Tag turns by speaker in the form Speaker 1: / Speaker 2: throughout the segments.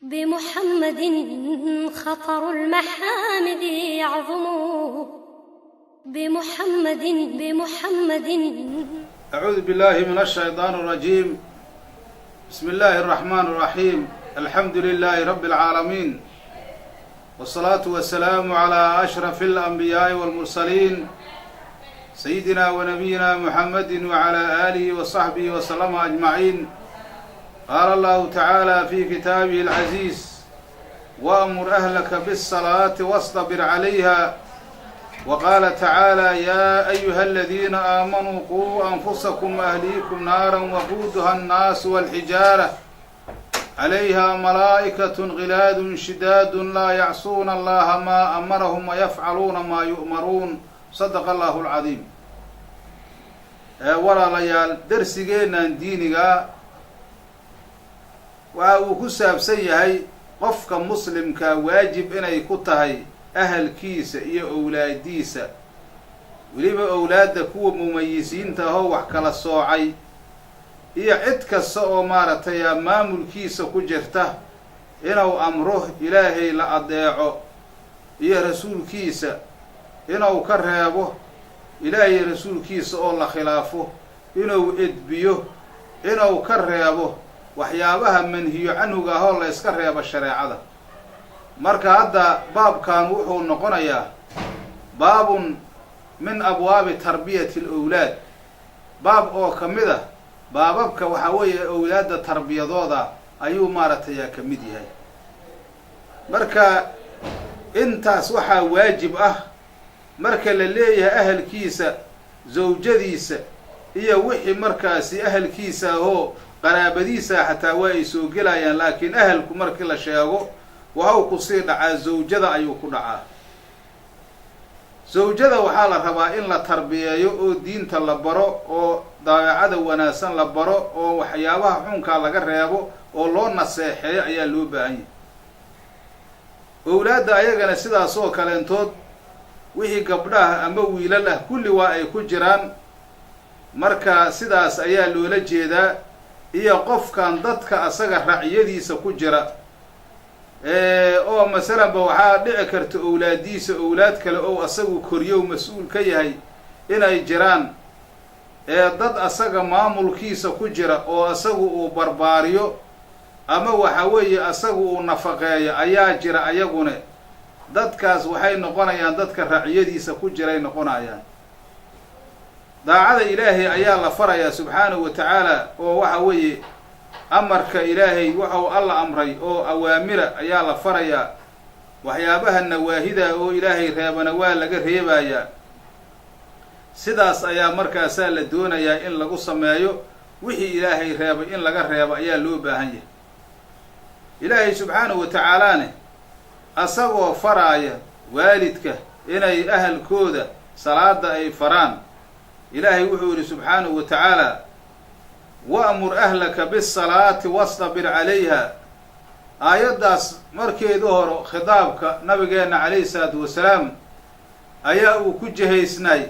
Speaker 1: بمحمد خطر المحامد يعظم بمحمد
Speaker 2: أعوذ بالله من الشيطان الرجيم. بسم الله الرحمن الرحيم. الحمد لله رب العالمين، والصلاة والسلام على أشرف الأنبياء والمرسلين سيدنا ونبينا محمد وعلى آله وصحبه وسلم أجمعين. قال الله تعالى في كتابه العزيز: وأمر أهلك بالصلاة واصطبر عليها. وقال تعالى: يا أيها الذين آمنوا قوا أنفسكم وأهليكم نارا وقودها الناس والحجارة عليها ملائكة غلاد شداد لا يعصون الله ما أمرهم ويفعلون ما يؤمرون. صدق الله العظيم. walaalayaal darsigeennan diiniga waxa uu ku saabsan yahay qofka muslimka waajib inay ku tahay ahalkiisa iyo owlaadiisa, weliba owlaadda kuwa mumayisiinta ahoo wax kala soocay iyo cid kasta oo maaragtay maamulkiisa ku jirta inuu amro ilaahay la adeeco iyo rasuulkiisa, inuu ka reebo ilaahay rasuulkiisa oo la khilaafo, inuu edbiyo, inuu ka reebo waxyaabaha manhiyo canhuga ahoo la iska reebo shareecada. marka hadda baabkan wuxuu noqonayaa baabun min abwaabi tarbiyati alawlaad, baab oo ka mid ah baababka waxaa weeye owlaadda tarbiyadooda ayuu maaragtay ka mid yahay. marka intaas waxaa waajib ah marka la leeyahay ahalkiisa, zawjadiisa iyo wixii markaasi ahalkiisa ahoo qaraabadiisa xataa waa ay soo gelayaan, laakiin ahalku markii la sheego waxau kusii dhacaa zawjada ayuu ku dhacaa. zawjada waxaa la rabaa in la tarbiyeeyo oo diinta la baro oo dabeecada wanaagsan la baro oo waxyaabaha xunkaa laga reebo oo loo naseexeeyo ayaa loo baahan yahay. owlaadda ayagana sidaas oo kaleentood wixii gabdhaha ama wiilal ah kulli waa ay ku jiraan. marka sidaas ayaa loola jeedaa, iyo qofkan dadka asaga racyadiisa ku jira oo masalanba waxaa dhici karta owlaadiisa owlaad kale oo asagu koriyow mas-uul ka yahay inay jiraan, dad asaga maamulkiisa ku jira oo asagu uu barbaariyo ama waxa weeye asagu uu nafaqeeyo ayaa jira. ayaguna dadkaas waxay noqonayaan dadka racyadiisa ku jiray noqonayaan. daacada ilaahay ayaa la farayaa subxaanahu wa tacaala, oo waxa weeye amarka ilaahay waxau alla amray oo awaamira ayaa la farayaa, waxyaabaha nawaahida oo ilaahay reebana waa laga reebayaa. sidaas ayaa markaasaa la doonayaa in lagu sameeyo, wixii ilaahay reebay in laga reebo ayaa loo baahan yahay. ilaahay subxaanahu wa tacaalaane asagoo faraaya waalidka inay ahalkooda salaada ay faraan, ilaahay wuxuu yidhi subxaanahu wa tacaala: wa'mur ahlaka bisalaati wastabir calayha. aayaddaas markeedu hore khitaabka nabigeenna calayhi salaatu wasalaam ayaa uu ku jihaysnay,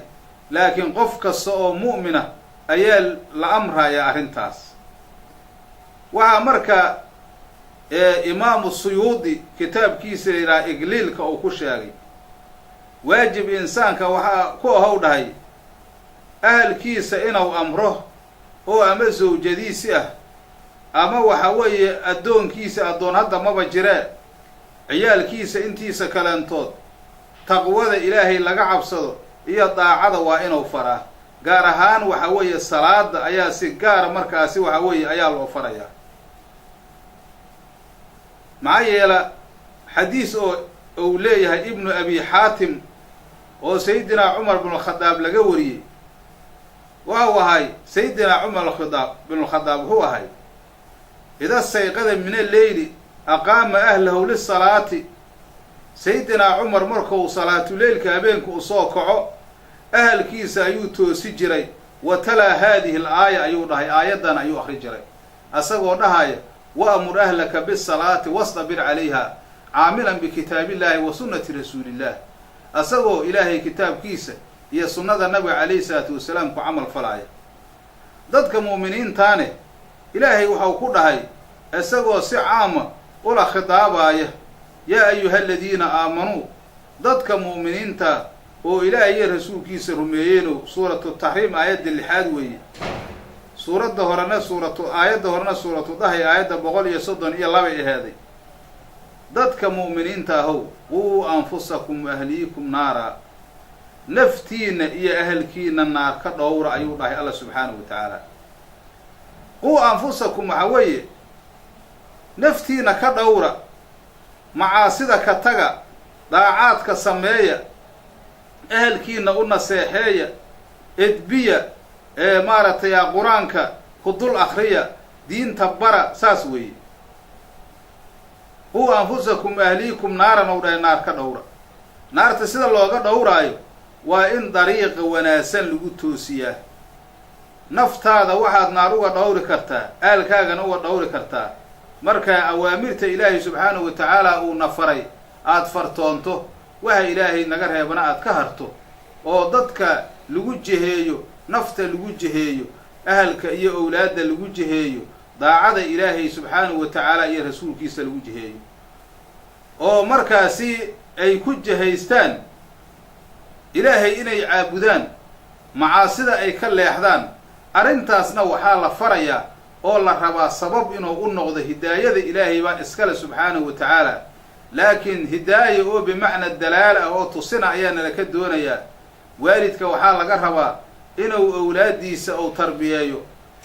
Speaker 2: laakiin qof kasta oo mu'mina ayaa la amraya arrintaas. waxaa marka imaamu suyuudi kitaabkiisa la yidhaha igliilka uu ku sheegay, waajib insaanka waxaa ku ahow dhahay ahalkiisa inuu amro oo ama zawjadiisi ah ama waxa weeye addoonkiisa, addoon hadda maba jiree, ciyaalkiisa intiisa kaleentood taqwada ilaahay laga cabsado iyo daacada waa inuu faraa. gaar ahaan waxa weeye salaada ayaa si gaara markaasi waxa weeye ayaa loo farayaa. maxaa yeela xadiis oo uu leeyahay ibnu abi xaatim oo sayidinaa cumar binulkhadaab laga wariyey, waxau ahay sayidinaa cumar binulkhadaab wuxuu ahay: ida sayqada min alleyli aqaama ahlahu lisalaati. sayidinaa cumar markuu salaatuleylka habeenka u soo kaco ahalkiisa ayuu toosi jiray, wa talaa haadihi al aaya ayuu dhahay, aayaddan ayuu akri jiray asagoo dhahaya: wa'mur ahlaka bisalaati wastabir calayha caamilan bikitaabillaahi wa sunnati rasuulillaah. asagoo ilaahay kitaabkiisa iyo sunnada nabiga calayhi salaatu wasalaam ku camal falaya. dadka mu'miniintaane ilaahay waxau ku dhahay isagoo si caama ula khidaabaaya yaa ayuha aladiina aamanuu dadka mu'miniinta oo ilaahay iyo rasuulkiisa rumeeyeeno suuratu taxriim aayadda 6 weeye suuradda horena aayadda horena suuratu dahay aayadda 132 ahaaday dadka mu'miniinta ahow quu anfusakum ahliikum naara naftiina iyo ahalkiina naar ka dhowra ayuu dhahay alla subxaanahu wa tacaala quu anfusakum waxa weeye naftiina ka dhowra macaasida ka taga daacaadka sameeya ahalkiina u naseexeeya edbiya maaragtay qur-aanka ku dul akhriya diinta bara saas weeye quu anfusakum ahliikum naaran ou dhahay naar ka dhowra naarta sida looga dhowraayo waa in dariiqa wanaagsan lagu toosiyaa naftaada waxaad naar uga dhowri kartaa aalkaagana uga dhowri kartaa marka awaamirta ilaahay subxaanahu wa tacaala uu na faray aada fartoonto waxa ilaahay naga reebana aada ka harto oo dadka lagu jiheeyo nafta lagu jiheeyo ahalka iyo owlaadda lagu jiheeyo daacada ilaahay subxaanahu wa tacaala iyo rasuulkiisa lagu jiheeyo oo markaasi ay ku jihaystaan ilaahay inay caabudaan macaasida ay ka leexdaan arrintaasna waxaa la farayaa oo la rabaa sabab inuu u noqdo hidaayada ilaahay baa iskale subxaanahu wa tacaala laakiin hidaaya oo bimacna dalaala oo tusina ayaa nalaka doonayaa waalidka waxaa laga rabaa inuu owlaadiisa uu tarbiyeeyo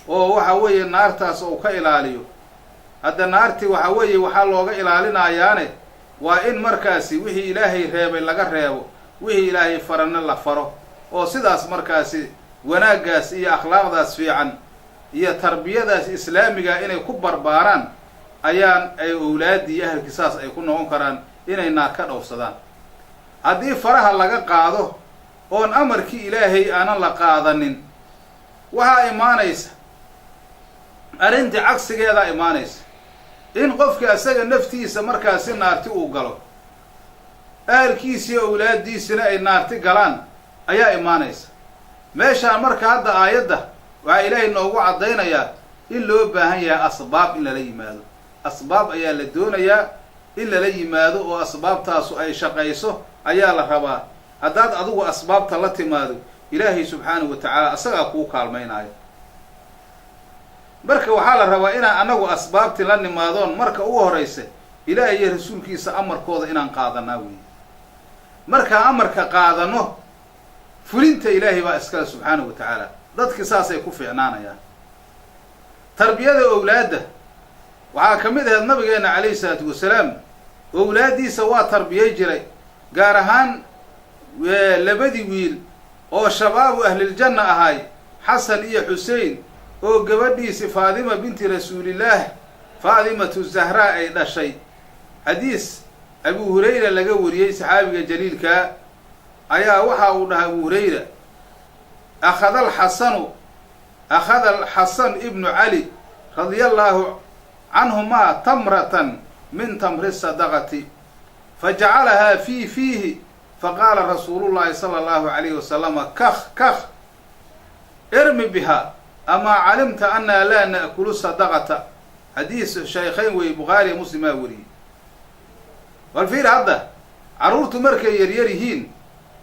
Speaker 2: oo waxa weeye naartaas uu ka ilaaliyo hadda naartii waxa weeye waxaa looga ilaalinayaane waa in markaasi wixii ilaahay reebay laga reebo wixii ilaahay farana la faro oo sidaas markaasi wanaaggaas iyo akhlaaqdaas fiican iyo tarbiyadaas islaamiga inay ku barbaaraan ayaan ay owlaadii iyo ahalkii saas ay ku noqon karaan inay naar ka dhowrsadaan haddii faraha laga qaado oon amarkii ilaahay aanan la qaadanin waxaa imaanaysa arrintii cagsigeedaa imaanaysa in qofka isaga naftiisa markaasi naarti uu galo ahalkiisi iyo owlaaddiisina ay naarti galaan ayaa imaanaysa meeshaan marka hadda aayadda waxaa ilaahay noogu caddaynayaa in loo baahan yahay asbaab in lala yimaado asbaab ayaa la doonayaa in lala yimaado oo asbaabtaasu ay shaqayso ayaa la rabaa haddaad adigu asbaabta la timaado ilaahay subxaanahu wa tacaala asagaa kuu kaalmaynaayo marka waxaa la rabaa inaan anagu asbaabtii la nimaadoon marka ugu horaysa ilaahay iyo rasuulkiisa amarkooda inaan qaadanaa weeye markaan amarka qaadano fulinta ilaahay baa iskale subxaanahu wa tacaala dadkii saasay ku fiicnaanayaan tarbiyada owlaadda waxaa ka mid ahayd nabigeena calayhi salaatu wasalaam owlaaddiisa waa tarbiyay jiray gaar ahaan labadii wiil oo shabaabu ahliljanna ahay xasan iyo xusein oo gabadhiisi faadima binti rasuulillaah faadimatu zahraa ay dhashay xadiis abu hurayra laga wariyey saxaabiga jaliilkaa ayaa waxa uu dhahay abu hurayra akhada alxasan ibnu cali radia allaahu canhumaa tamratan min tamri sadaqati fajacalahaa fii fiihi faqaala rasuulu llaahi sala allahu calayhi wasalama kakh irmi biha amaa calimta annaa laa na'kulu sadaqata xadiis shaykhayn wey bukhaariya muslimaa wariyey bal fiir hadda carruurtu markay yaryar yihiin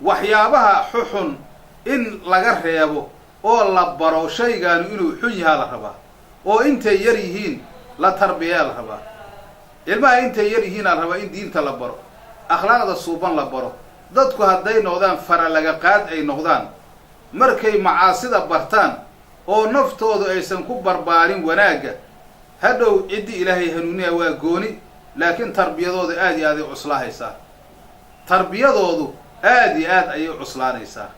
Speaker 2: waxyaabaha xuxun in laga reebo oo la baro shaygaanu inuu xun yahaa la rabaa oo intay yar yihiin la tarbiyaa la rabaa ilmaha intay yar yihiin la rabaa in diinta la baro akhlaaqda suuban la baro dadku hadday noqdaan faralagaqaad ay noqdaan markay macaasida bartaan oo naftoodu aysan ku barbaarin wanaagga hadhow ciddi ilaahay hanuuniya waa gooni laakiin tarbiyadooda aad iyo aad ay cuslaahaysaa tarbiyadoodu aad iyo aad ayay cuslaanaysaa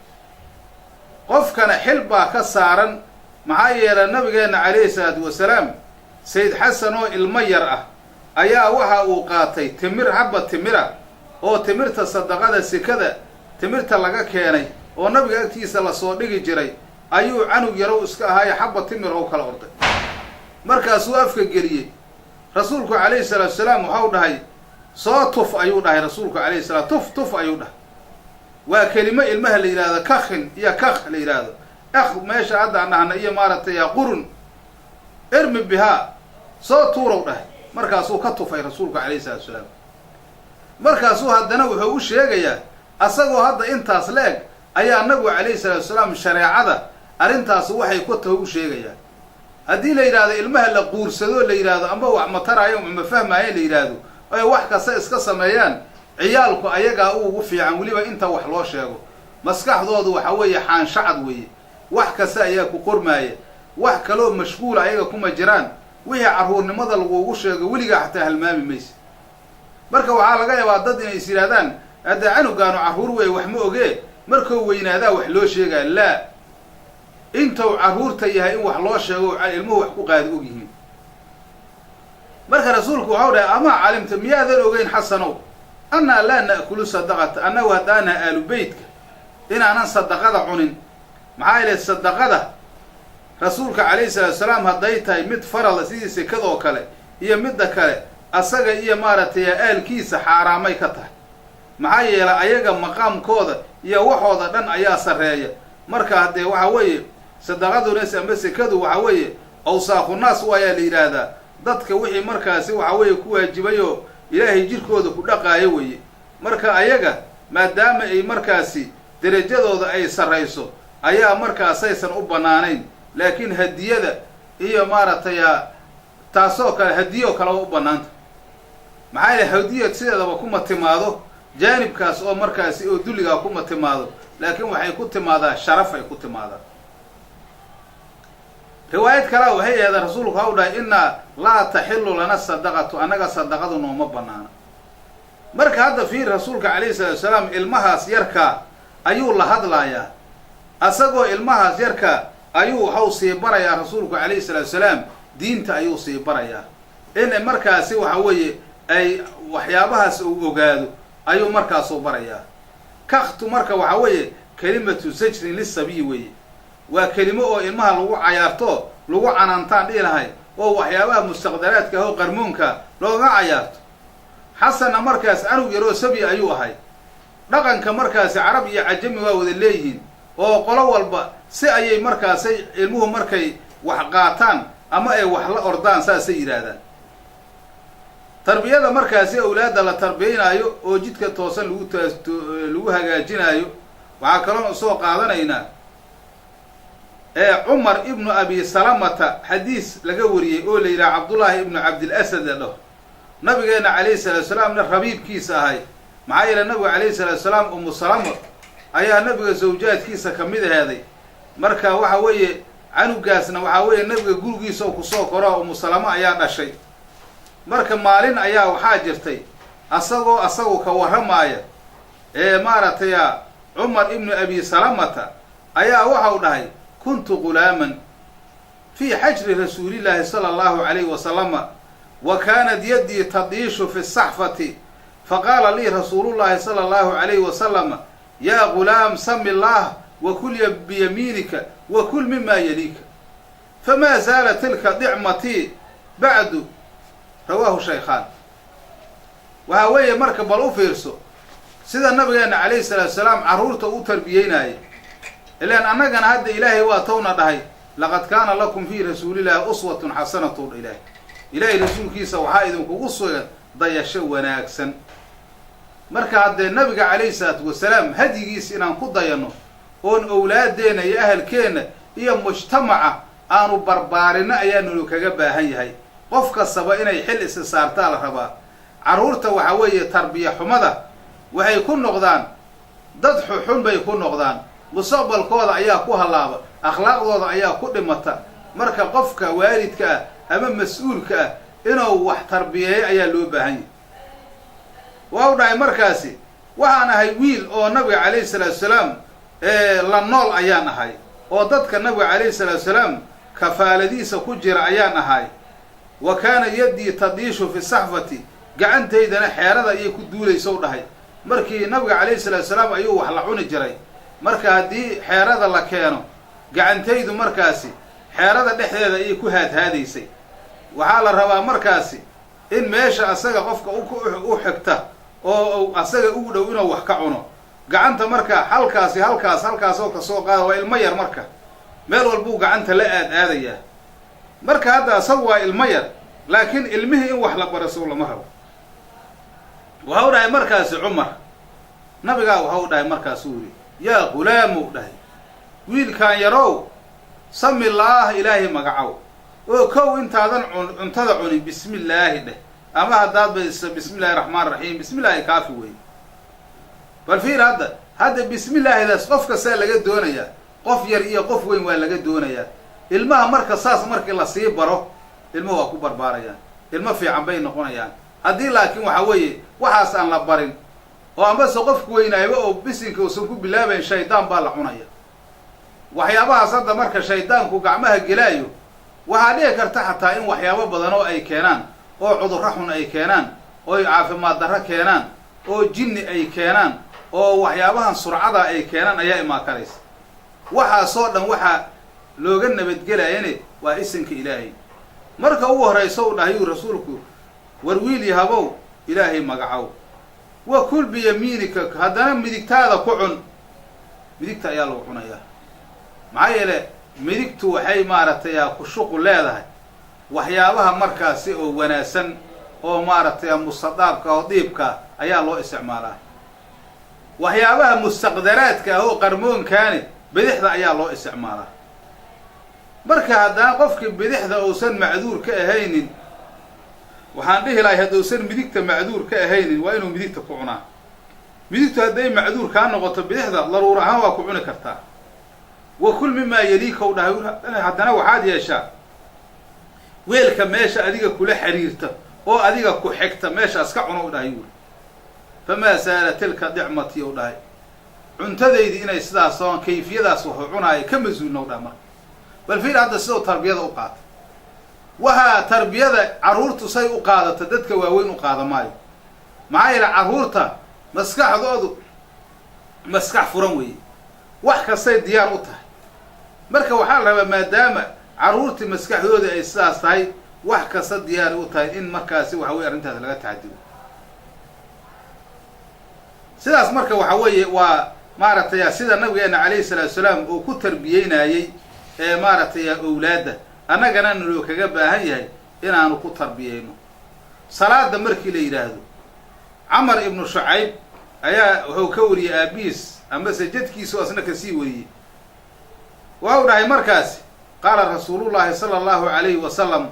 Speaker 2: qofkana xil baa ka saaran maxaa yeelay nabigeenna calayhi salaatu wasalaam sayd xasan oo ilmo yar ah ayaa waxa uu qaatay xabba timira oo timirta sadaqada sekada timirta laga keenay oo nabiga agtiisa lasoo dhigi jiray ayuu canug yarow iska ahaayo xabba timir oo kala orday markaasuu afka geliyey rasuulku calayhi salaatu wasalaam waxau dhahay soo tuf ayuu dhahay rasuulku calayhi salaam tuf ayuu dhahay waa kelimo ilmaha la yidhaahdo kakhin iyo kakh la yidhaahdo meesha hadda aan dhahna iyo maaragtay qurun irmi bihaa soo tuurow dhahay markaasuu ka tufay rasuulku calayhi salaatu wasalaam. markaasuu haddana wuxuu u sheegayaa asagoo hadda intaas la eg ayaa nabigu calayhi salaatu wasalaam shareecada arrintaas waxay ku tahay u sheegayaa. haddii la yidhaahdo ilmaha la quursado la yidhaahdo amba wax mataraayo ma fahmaayeen la yidhaahdo ay wax kasta iska sameeyaan, ciyaalku ayagaa ugu fiican weliba inta wax loo sheego. maskaxdoodu waxa weeye xaanshacad weeye, wax kasta ayaa ku qormaaya, wax kaloo mashquula ayaga kuma jiraan. wixii carruurnimada lagugu sheego weligaa xataa halmaami maysa. marka waxaa laga yaabaa dad inay is yidhahdaan hadda canugaanu carruur weeye wax ma ogee, markuu weynaadaa wax loo sheegaa. laa, intuu carruurta yahay in wax loo sheego ilmuhu wax ku qaadi og yihiin. marka rasuulku waxau dhahay amaa calimta miyaadan ogeyn xasanow annaa laa na'kulu sadaqata, annagu haddaanaha aalu beytka inaanan sadaqada cunin. maxaa yeele sadaqada rasuulka calayhi salaatu wasalaam hadday tahay mid farada sidii sekadoo kale iyo midda kale asaga iyo maaragtay aalkiisa xaaraamay ka tahay. maxaa yeele ayaga maqaamkooda iyo waxooda dhan ayaa sarreeya. marka haddee waxa weeye sadaqadunas amba sekadu waxa weeye awsaaqu-naas waayaa la yidhaahdaa, dadka wixii markaasi waxa weeye ku waajibayoo ilaahay jirkooda ku dhaqaayo weeye. marka ayaga maadaama ay markaasi derajadooda ay sarrayso ayaa markaasaysan u bannaanayn. laakiin hadiyada iyo maaragtay taasoo kale hadiyoo kale waa u bannaanta. maxaa yeele hadiyad sideedaba kuma timaado jaanibkaas oo markaasi oo dulligaa kuma timaado, laakiin waxay ku timaadaa sharaf ay ku timaadaa. riwaayad kalea waxay ahayd rasuulku waxa u dhahay innaa laa taxilu lana sadaqatu, annaga sadaqadu nooma bannaana. marka hadda fiir rasuulka calayhi salaatu wasalaam ilmahaas yarkaa ayuu la hadlayaa. asagoo ilmahaas yarkaa ayuu waxau sii barayaa rasuulku calayhi salaatu wasalaam, diinta ayuu sii barayaa. in markaasi waxa weeye ay waxyaabahaas uu ogaado ayuu markaasuu barayaa. kaktu marka waxa weeye kelimatu zajrin lisabiyi weeye, waa kelimo oo ilmaha lagu cayaarto lagu canaantaan dhihi lahay, oo waxyaabaha mustaqdaraadka oo qarmoonka looga cayaarto. xasanna markaas canug yaroo sabi ayuu ahay. dhaqanka markaasi carab iyo cajami waa wada leeyihiin, oo qolo walba si ayay markaasay ilmuhu markay wax qaataan ama ay wax la ordaan saasay yidhaahdaan. tarbiyada markaasi awlaadda la tarbiyaynaayo oo jidka toosan lagu hagaajinaayo waxaa kaloon usoo qaadanaynaa cumar ibnu abi salamata xadiis laga wariyey oo la yidhaha cabdullaahi ibnu cabdilasad dhaho, nabigeena calayhi salaatu wasalaamna rabiibkiisa ahay. maxaa yeele nabiga calayhi salaatu wasalaam umu salama ayaa nabiga zawjaadkiisa ka mid aheeday. marka waxa weeye canugaasna waxaa weeye nabiga gurigiisa oo kusoo koro umu salama ayaa dhashay. marka maalin ayaa waxaa jirtay asagu ka warramaaya maaragtay cumar ibnu abi salamata ayaa waxau dhahay kuntu gulaaman fii xajri rasuulillaahi sala allahu calayhi wasalama wa kaanat yaddii tadiishu fi saxfati faqaala lii rasuulullaahi sala allahu calayhi wasalama yaa gulaam sami allaah wa kul biyamiinika wa kul mimaa yaliika famaa zaala tilka dicmatii bacdu. rawaahu shaykhaan. waxaa weeye marka bal u fiirso sida nabigeena calayhi salaatu wasalaam carruurta u tarbiyeynaayay. ilaan annagana hadda ilaahay waa towna dhahay laqad kaana lakum fii rasuulillaahi uswatun xasanatun. ilaahay rasuulkiisa waxaa idinkugu sugan dayasho wanaagsan. marka haddee nabiga calayhi salaatu wasalaam hadyigiisa inaan ku dayanno oon owlaadeenna iyo ahalkeenna iyo mujtamaca aanu barbaarinno ayaanu kaga baahan yahay. qof kastaba inay xil isi saartaa la rabaa. carruurta waxa weeye tarbiya xumada waxay ku noqdaan dad xuxun bay ku noqdaan, mustaqbalkooda ayaa ku hallaaba, akhlaaqdooda ayaa ku dhimata. marka qofka waalidka ah ama mas-uulka ah inuu wax tarbiyeeyo ayaa loo baahan yahay. waa u dhahay markaasi waxaan ahay wiil oo nabiga calayhi salaatu wasalaam la nool ayaan ahay, oo dadka nabiga calayhi salaatu wasalaam kafaaladiisa ku jira ayaan ahay. wa kaana yaddii tadiishu fi saxfati, gacantaydana xeerada ayay ku duulaysa u dhahay. markii nabiga calayhi salaatu wasalaam ayuu wax la cuni jiray. marka haddii xeerada la keeno gacantaydu markaasi xeerada dhexdeeda ayay ku haadhaadaysay. waxaa la rabaa markaasi in meesha asaga qofka u xigta oo asaga ugu dhow inuu wax ka cuno, gacanta marka halkaas oo kasoo qaada. waa ilmo yar, marka meel walbuu gacanta la aadayaa. marka hadda asagu waa ilmo yar, laakiin ilmihii in wax la baro sow lama rabo. waxa u dhahay markaasi cumar, nabigaa waxa u dhahay markaasuu yidhi yaa ghulaamu dhahay wiilkaan yarow sami illaah ilaahay magacow oo kow intaadan cuntada cunin bismillaahi dheh, ama haddaad baysa bismillahi raxmaan raxiim bismillaahi kaafi wey. bal fiir hadda bismillaahidaas qof kastaa laga doonayaa, qof yar iyo qof weyn waa laga doonayaa. ilmaha marka saas markii la sii baro ilmuhu waa ku barbaarayaan, ilmo fiican bay noqonayaan. haddii laakiin waxa weeye waxaas aan la barin oo ambase qofku weynaayba oo bisinka uusan ku bilaabayn, shaydaan baa la cunaya. waxyaabahaas hadda marka shaydaanku gacmaha gelaayo waxaa dhici karta xataa in waxyaabo badan oo ay keenaan, oo cudurro xun ay keenaan, oo caafimaad darro keenaan, oo jinni ay keenaan, oo waxyaabahan surcada ay keenaan ayaa imaan karaysa. waxaasoo dhan waxaa looga nabadgelayane waa isinka ilaahay. marka ugu horayso u dhahayuu rasuulku war wiil yahabow ilaahay magacow, wa kul biyamiinika, haddana midigtaada ku cun. midigta ayaa lagu cunayaa, maxaa yeele midigtu waxay maaragtay ku shuqul leedahay waxyaabaha markaasi oo wanaagsan oo maaragtay mustadaabka oo diibka ayaa loo isticmaalaa. waxyaabaha mustaqdaraadka ah oo qarmoonkaani bidixda ayaa loo isticmaalaa. marka haddana qofkii bidixda uusan macduur ka ahaynin, waxaan dhihi lahay hadduusan midigta macduur ka ahaynin waa inuu midigta ku cunaa. midigtu hadday macduur kaa noqoto bidixda daruur ahaan waa ku cuni kartaa. wa kul mimaa yaliika u dhahay haddana waxaad yeeshaa weelka meesha adiga kula xiriirta oo adiga ku xigta meeshaas ka cuno u dhahay wuri. famaa saala tilka nicmatii u dhahay cuntadaydi inay sidaas oon kayfiyadaas waxu cunaaya ka mas-uulna u dhaha marka. bal fiir hadda sidoo tarbiyada u qaata. waxaa tarbiyada carruurtu say u qaadata dadka waaweyn u qaada maayo. maxaa yeele carruurta maskaxdoodu maskax furan weeye, wax kastay diyaar u tahay. marka waxaa la rabaa maadaama carruurtii maskaxdooda ay sidaas tahay, wax kasta diyaar u tahay in markaasi waxa weye arrintaas laga taxadiro. sidaas marka waxa weeye waa maaragtay sida nabigeena calayhi salaatu salaam uu ku tarbiyeynayey ee maaragtay awlaadda, annagana naloo kaga baahan yahay inaanu ku tarbiyeyno. salaada markii la yidhaahdo, camar ibnu shucayb ayaa wuxuu ka wariyey aabihiis amase jadkiisu asna kasii wariyey. waxau dhahay markaasi qaala rasuulullahi sala allahu calayhi wasalam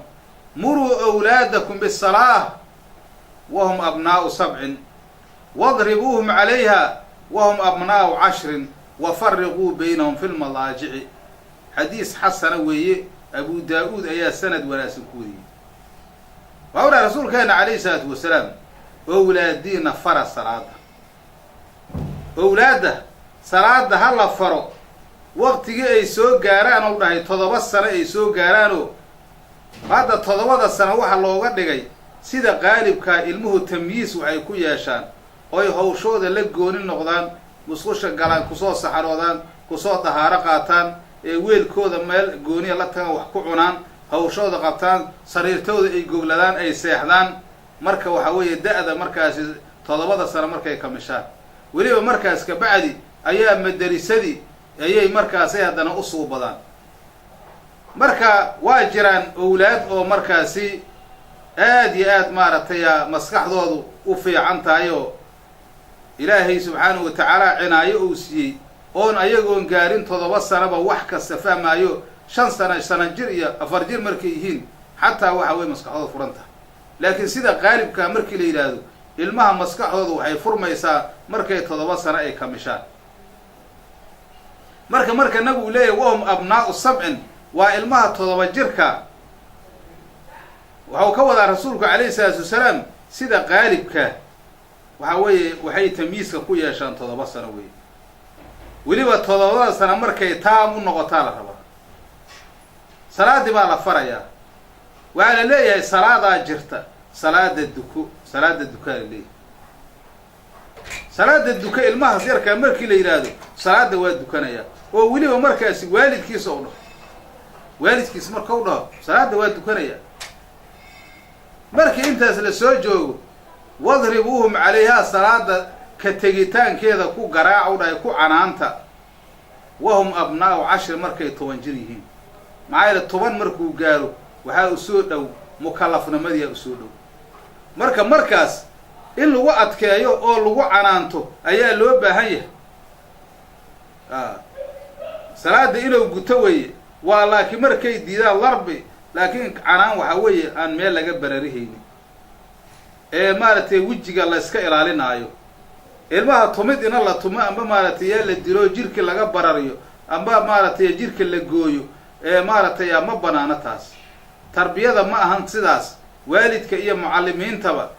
Speaker 2: muruu awlaadakum bisalaah wahum abnaa'u sabcin wadribuuhum calayha wahum abnaa'u cashrin wafariquu baynahum fi lmadaajici. xadiis xasana weeye, abu daa-uud ayaa sanad wanaagsan ku wariyey. waxau dhahay rasuulkeena calayhi salaatu wasalaam owlaadiina fara salaada, owlaadda salaada ha la faro waqtigii ay soo gaaraan ou dhahay 7 sano ay soo gaaraanoo hadda 7 sano waxa looga dhigay sida qaalibkaa ilmuhu tamyiis waxay ku yeeshaan oy hawshooda la gooni noqdaan, musqusha galaan, kusoo saxaroodaan, kusoo dahaaro qaataan, ee weelkooda meel gooniya la tagaan wax ku cunaan, hawshooda qabtaan, sariirtooda ay gogladaan, ay seexdaan. marka waxa weeye da-da markaasi 7 sano markay kamishaan, weliba markaas ka bacdi ayaa madarisadii ayay markaasi haddana u suubadaan. marka waa jiraan owlaad oo markaasi aad iyo aad maaragtay maskaxdoodu u fiican tahay oo ilaahay subxaanahu wa tacaala cinaayo uu siiyey oon ayagoon gaarin 7 sanoba wax kasta fahmaayo, 5 sano jir iyo 4 jir markay yihiin xataa waxa weye maskaxdooda furan tahay. laakiin sida qaalibkaa markii la yidhaahdo ilmaha maskaxdooda waxay furmaysaa markay 7 sano ay kamishaan. marka nabigu leeyahay wahum abnaa'u sabcin waa ilmaha 7 jirka. waxau ka wadaa rasuulku calayhi salaatu wasalaam sida qaalibka waxa weeye waxay tamyiiska ku yeeshaan 7 sano weeye. weliba 7 sano markay taam u noqotaa la rabaa, salaadii baa la farayaa. waxaa la leeyahay salaadaa jirta, salaada dukaa la leeyahay. salaada duka ilmahaas yarkaa markii la yidhaahdo salaada waa dukanaya, oo weliba markaasi waalidkiisa u dhaho, waalidkiis marka u dhaho salaada waa dukanaya. markii intaas la soo joogo wadribuuhum calayhaa salaada ka tegitaankeeda ku garaaca u dhahay, ku canaanta. wahum abnaa'u 10 markay 10 jir yihiin. maxaa yeele 10 markuu gaaro waxaa u soo dhow mukallafnimadiya u soo dhow markaas in lagu adkeeyo oo lagu canaanto ayaa loo baahan yahay salaada inuu guto weeye waa laakiin markay diidaan larbi laakiin canaan waxa weeye aan meel laga bararihaynin maaragtay wejiga la iska ilaalinaayo ilmaha tumid ina la tumo amba maaragtay yaa la dilo jirki laga barariyo amba maaragtay jirka la gooyo maaragtay ma banaana taas tarbiyada ma ahan sidaas waalidka iyo mucallimiintaba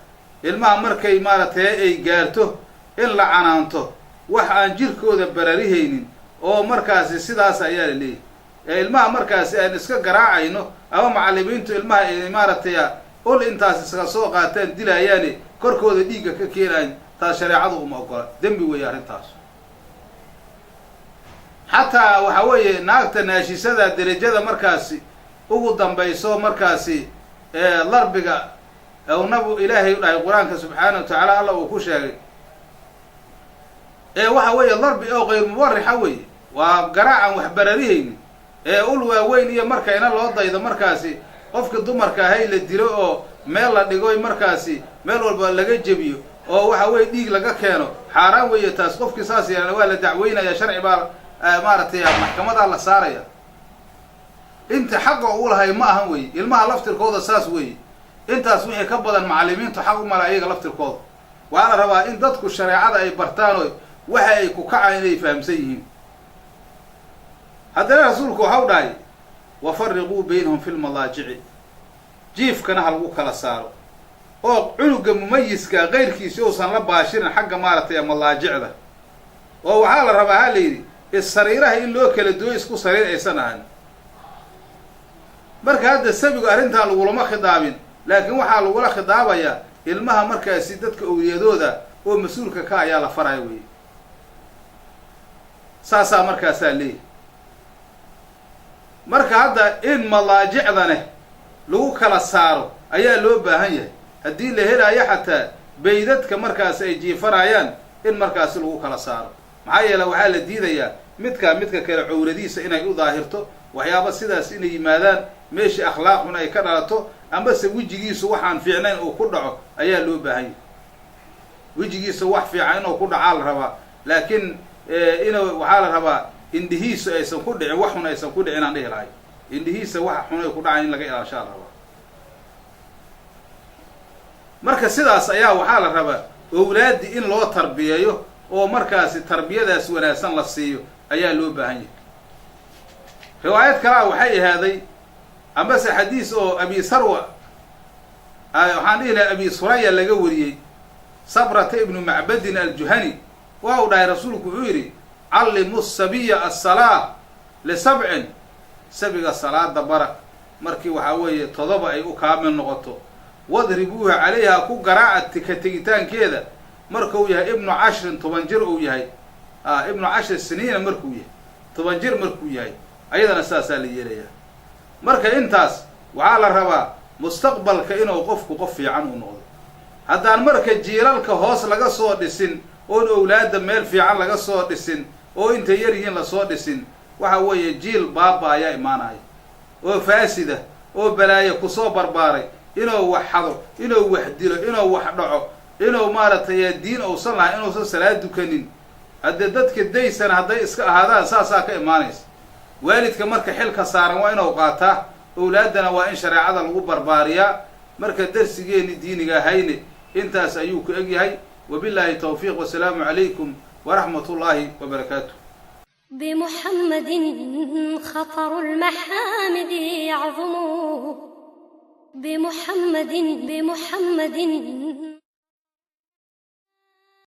Speaker 2: ilmaha markay maaragtay ay gaarto in la canaanto wax aan jirkooda bararihaynin oo markaasi sidaas ayaa la leeyahay ilmaha markaasi aan iska garaacayno ama mucallimiintu ilmaha ay maaragtay ul intaas iska soo qaataan dilayaani korkooda dhiigga ka keenayn taas shareecadu uma ogola dembi weeye arrintaas xataa waxa weeye naagta naashisada derajada markaasi ugu dambayso markaasi larbiga oo nabu ilaahay u dhahay quraanka subxaanahu wa tacaala alla uu ku sheegay waxa weeye larbi oo qayr mubarrixa weeye waa garaacan wax bararihaynin ul waaweyn iyo markayna loo daydo markaasi qofka dumarka ahay la dilo oo meel la dhigo markaasi meel walba laga jebiyo oo waxa weeye dhiig laga keeno xaaraan weeye taas qofkii saas yeelana waa la dacweynaya sharci baa maaragtay maxkamada la saaraya inta xaqa u lahay ma ahan weeye ilmaha laftirkooda saas weeye intaas wixii ka badan macallimiintu xaq u mala ayaga laftirkooda waxaa la rabaa in dadku shareecada ay bartaan oo waxa ay ku kacaan inay fahamsan yihiin haddana rasuulku waxa u dhahay wafariquu baynahum fi lmadaajici jiifkana ha lagu kala saaro oo cunuga mumayiska qayrkiisi uusan la baashirin xagga maaragtay madaajicda oo waxaa la rabaa ha la yidhi sariiraha in loo kala duwo isku sariir aysan ahan marka hadda sabigu arrintan lagulama khidaabin laakiin waxaa lagula khidaabayaa ilmaha markaasi dadka owliyadooda oo mas-uulka ka ayaa la faraya weye saasaa markaasaa leeyahy marka hadda in madaajicdane lagu kala saaro ayaa loo baahan yahay haddii la helaayo xataa baydadka markaasi ay jiifanayaan in markaasi lagu kala saaro maxaa yeele waxaa la diidayaa midka kale cawradiisa inay u daahirto waxyaaba sidaas inay yimaadaan meeshii akhlaaqun ay ka dhalato ambase wejigiisu waxaan fiicnayn uu ku dhaco ayaa loo baahan yahay wejigiisa wax fiican inuu ku dhacaa la rabaa laakiin waxaa la rabaa indhihiisu aysan ku dhicin wax xun aysan ku dhicin aan dhihi lahay indhihiisa wax xun ay ku dhacayn in laga ilaashaa la rabaa marka sidaas ayaa waxaa la rabaa owlaadi in loo tarbiyeeyo oo markaasi tarbiyadaas wanaagsan la siiyo ayaa loo baahan yahay riwaayad kalea waxay ahaaday ambase xadiis oo abi sarwa waxaan dhihi lahay abi suraya laga wariyey sabrata ibnu macbadin aljuhani waa uu dhahay rasuulku wuxuu yidhi callimu sabiya asalaa lisabcin sabiga salaada bara markii waxaa weeye 7 ay u kaamil noqoto wadribuuha calayha ku garaaca ka tegitaankeeda markuu yahay ibnu 10 10 jir uu yahay ibnu 10 siniina markuu yahay 10 jir markuu yahay ayadana saasaa la yeelayaa marka intaas waxaa la rabaa mustaqbalka inuu qofku qof fiican u noqdo haddaan marka jiilalka hoos laga soo dhisin oon owlaadda meel fiican laga soo dhisin oo intay yar yihiin lasoo dhisin waxa weeye jiil baaba ayaa imaanaya oo faasida oo balaayo kusoo barbaaray inuu wax xado inuu wax dilo inuu wax dhaco inuu maaragtay diin uusan lahayn inuusan salaad dukanin haddee dadka daysana hadday iska ahaadaan saasaa ka imaanaysa waalidka marka xilka saaran waa inuu qaataa owlaaddana waa in shareecada lagu barbaariyaa marka darsigeeni diiniga hayne intaas ayuu ku eg yahay wabillahi tawfiiq wasalaamu calaykum waraxmat ullaahi wabarakaatuh
Speaker 1: بمحمد خطر المحامد يعظم بمحمد